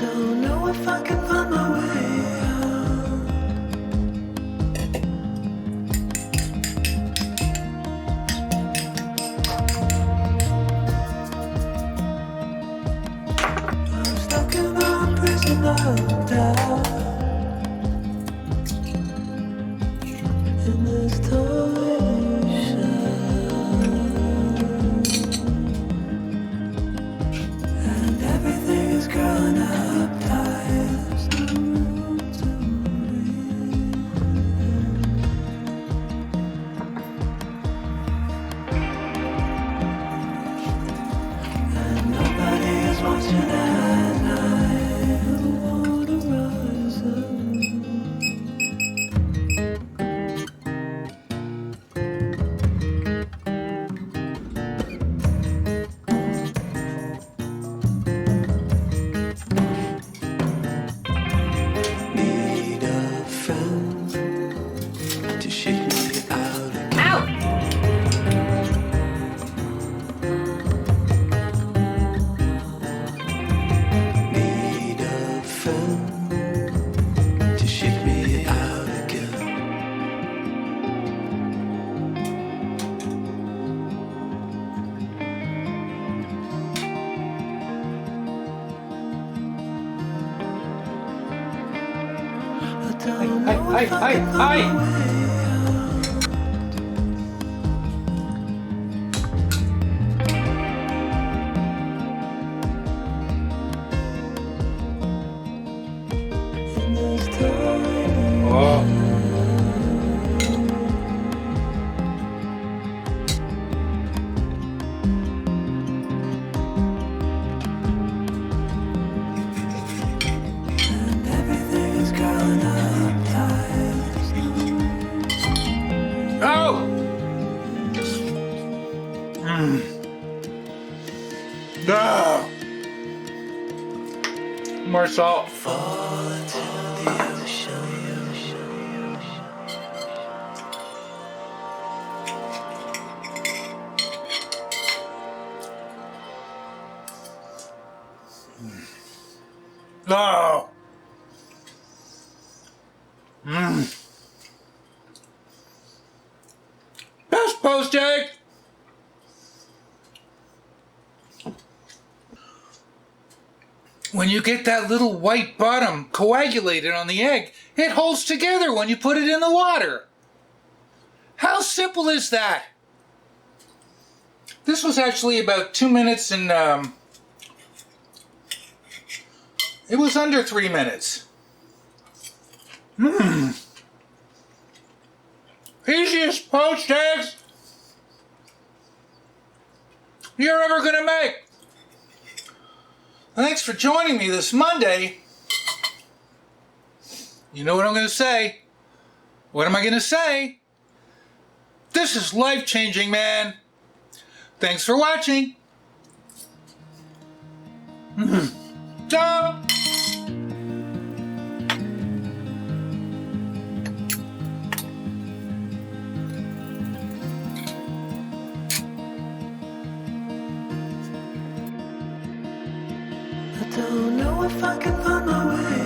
don't know if I can find my way out. I'm stuck in my prison of doubt. In this torsion, and everything is growing up tight. There's no room to breathe. And nobody is watching at night. The water rises. Need a friend to shake me out again. Ow! Need a friend to shake me out again. I don't know if I can find my way out. In this tiny Oh. and everything is growing up tight. Oh! Ah. More salt. Fall into the ocean. Oh. Best poached egg. When you get that little white bottom coagulated on the egg, it holds together when you put it in the water. How simple is that? This was actually about 2 minutes and it was under 3 minutes. Easiest poached eggs you're ever gonna make. Thanks for joining me this Monday. You know what I'm gonna say? What am I gonna say? This is life-changing, man. Thanks for watching. Ciao. I don't know if I can find my way